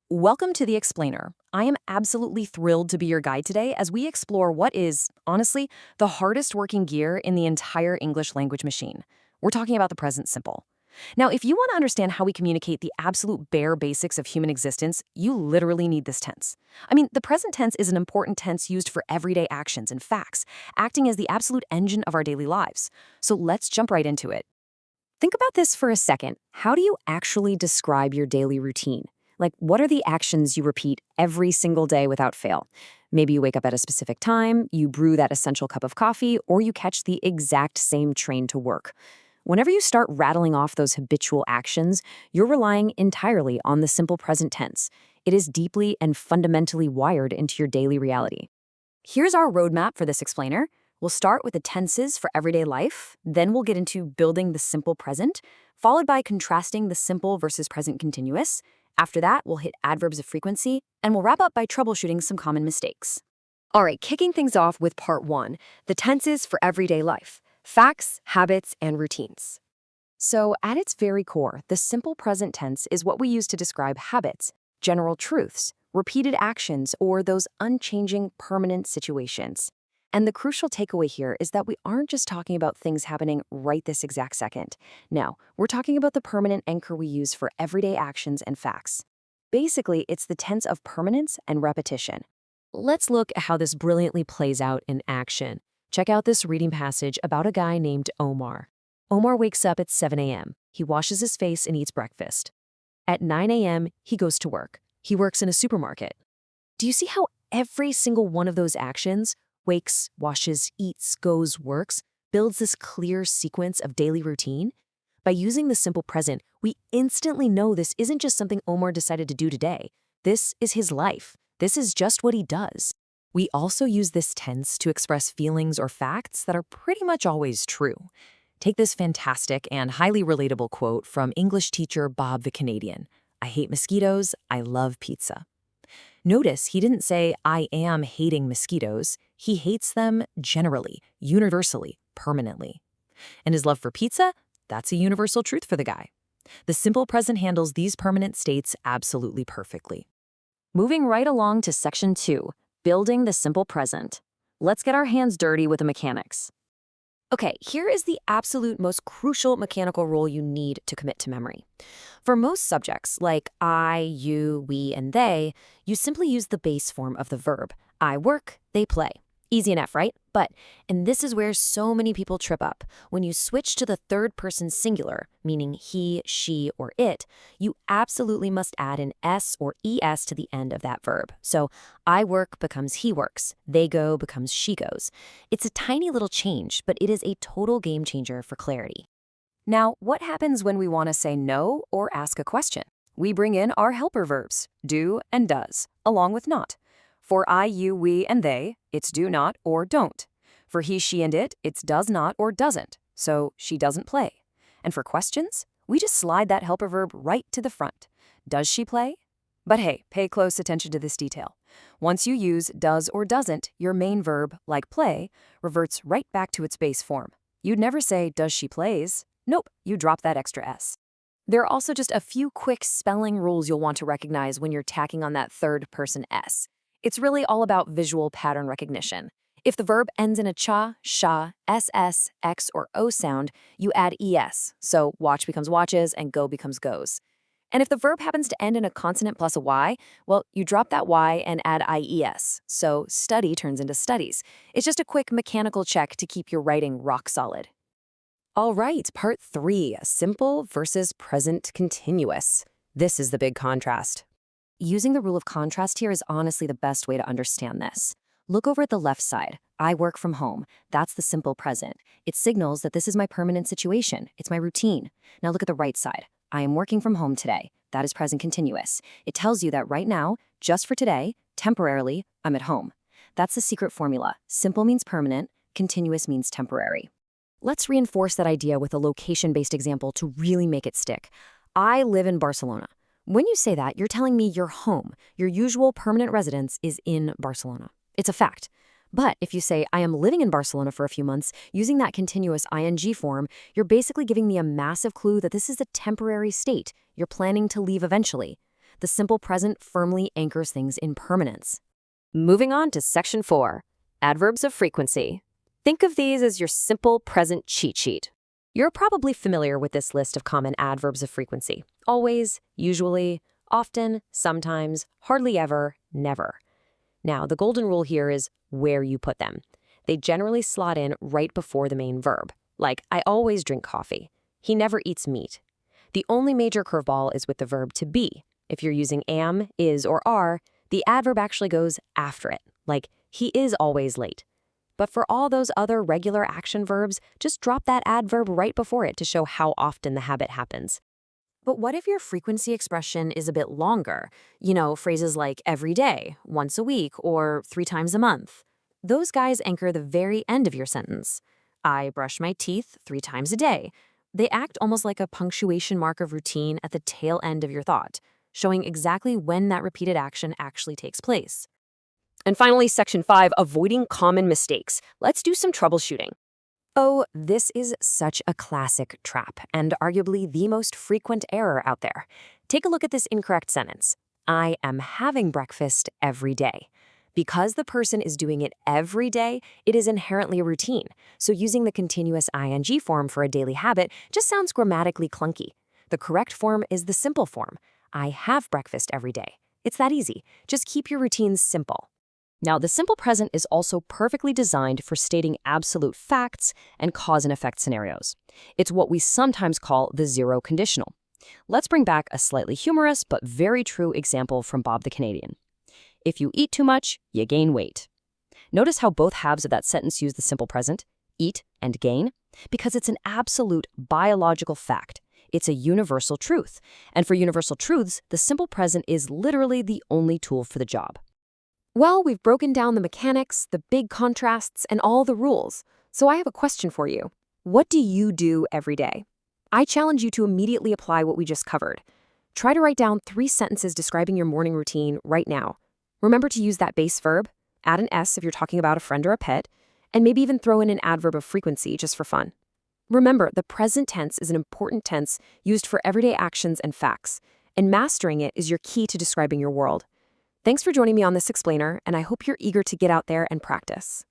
Welcome to The Explainer. I am absolutely thrilled to be your guide today as we explore what is, honestly, the hardest working gear in the entire English language machine. We're talking about the present simple. Now, if you want to understand how we communicate the absolute bare basics of human existence, you literally need this tense. I mean, the present tense is an important tense used for everyday actions and facts, acting as the absolute engine of our daily lives. So let's jump right into it. Think about this for a second. How do you actually describe your daily routine? Like, what are the actions you repeat every single day without fail? Maybe you wake up at a specific time, you brew that essential cup of coffee, or you catch the exact same train to work. Whenever you start rattling off those habitual actions, you're relying entirely on the simple present tense. It is deeply and fundamentally wired into your daily reality. Here's our roadmap for this explainer. We'll start with the tenses for everyday life, then we'll get into building the simple present, followed by contrasting the simple versus present continuous. After that, we'll hit adverbs of frequency, and we'll wrap up by troubleshooting some common mistakes. All right, kicking things off with part one, the tenses for everyday life, facts, habits, and routines. So at its very core, the simple present tense is what we use to describe habits, general truths, repeated actions, or those unchanging, permanent situations. And the crucial takeaway here is that we aren't just talking about things happening right this exact second. No, we're talking about the permanent anchor we use for everyday actions and facts. Basically, it's the tense of permanence and repetition. Let's look at how this brilliantly plays out in action. Check out this reading passage about a guy named Omar. Omar wakes up at 7 a.m. He washes his face and eats breakfast. At 9 a.m., he goes to work. He works in a supermarket. Do you see how every single one of those actions, wakes, washes, eats, goes, works, builds this clear sequence of daily routine? By using the simple present, we instantly know this isn't just something Omar decided to do today. This is his life. This is just what he does. We also use this tense to express feelings or facts that are pretty much always true. Take this fantastic and highly relatable quote from English teacher Bob the Canadian. "I hate mosquitoes, I love pizza." Notice he didn't say, "I am hating mosquitoes." He hates them generally, universally, permanently. And his love for pizza? That's a universal truth for the guy. The simple present handles these permanent states absolutely perfectly. Moving right along to section 2, building the simple present. Let's get our hands dirty with the mechanics. Okay, here is the absolute most crucial mechanical rule you need to commit to memory. For most subjects, like I, you, we, and they, you simply use the base form of the verb. I work, they play. Easy enough, right? And this is where so many people trip up. When you switch to the third person singular, meaning he, she, or it, you absolutely must add an S or ES to the end of that verb. So I work becomes he works, they go becomes she goes. It's a tiny little change, but it is a total game changer for clarity. Now, what happens when we want to say no or ask a question? We bring in our helper verbs, do and does, along with not. For I, you, we, and they, it's do not or don't. For he, she, and it, it's does not or doesn't, so she doesn't play. And for questions, we just slide that helper verb right to the front. Does she play? But hey, pay close attention to this detail. Once you use does or doesn't, your main verb, like play, reverts right back to its base form. You'd never say, does she plays? Nope, you drop that extra S. There are also just a few quick spelling rules you'll want to recognize when you're tacking on that third person S. It's really all about visual pattern recognition. If the verb ends in a cha, sha, ss, x, or o sound, you add es, so watch becomes watches and go becomes goes. And if the verb happens to end in a consonant plus a y, well, you drop that y and add ies, so study turns into studies. It's just a quick mechanical check to keep your writing rock solid. All right, part 3, simple versus present continuous. This is the big contrast. Using the rule of contrast here is honestly the best way to understand this. Look over at the left side. I work from home. That's the simple present. It signals that this is my permanent situation. It's my routine. Now look at the right side. I am working from home today. That is present continuous. It tells you that right now, just for today, temporarily, I'm at home. That's the secret formula. Simple means permanent, continuous means temporary. Let's reinforce that idea with a location-based example to really make it stick. I live in Barcelona. When you say that, you're telling me your home, your usual permanent residence, is in Barcelona. It's a fact. But if you say, I am living in Barcelona for a few months, using that continuous ing form, you're basically giving me a massive clue that this is a temporary state. You're planning to leave eventually. The simple present firmly anchors things in permanence. Moving on to Section 4, Adverbs of Frequency. Think of these as your simple present cheat sheet. You're probably familiar with this list of common adverbs of frequency. Always, usually, often, sometimes, hardly ever, never. Now, the golden rule here is where you put them. They generally slot in right before the main verb, like I always drink coffee. He never eats meat. The only major curveball is with the verb to be. If you're using am, is, or are, the adverb actually goes after it, like he is always late. But for all those other regular action verbs, just drop that adverb right before it to show how often the habit happens. But what if your frequency expression is a bit longer? Phrases like every day, once a week, or 3 times a month. Those guys anchor the very end of your sentence. I brush my teeth 3 times a day. They act almost like a punctuation mark of routine at the tail end of your thought, showing exactly when that repeated action actually takes place. And finally, Section 5, Avoiding Common Mistakes. Let's do some troubleshooting. Oh, this is such a classic trap, and arguably the most frequent error out there. Take a look at this incorrect sentence. I am having breakfast every day. Because the person is doing it every day, it is inherently a routine. So using the continuous ing form for a daily habit just sounds grammatically clunky. The correct form is the simple form. I have breakfast every day. It's that easy. Just keep your routines simple. Now, the simple present is also perfectly designed for stating absolute facts and cause and effect scenarios. It's what we sometimes call the zero conditional. Let's bring back a slightly humorous but very true example from Bob the Canadian. If you eat too much, you gain weight. Notice how both halves of that sentence use the simple present, eat and gain, because it's an absolute biological fact. It's a universal truth. And for universal truths, the simple present is literally the only tool for the job. Well, we've broken down the mechanics, the big contrasts, and all the rules. So I have a question for you. What do you do every day? I challenge you to immediately apply what we just covered. Try to write down 3 sentences describing your morning routine right now. Remember to use that base verb, add an S if you're talking about a friend or a pet, and maybe even throw in an adverb of frequency just for fun. Remember, the present tense is an important tense used for everyday actions and facts, and mastering it is your key to describing your world. Thanks for joining me on this explainer, and I hope you're eager to get out there and practice.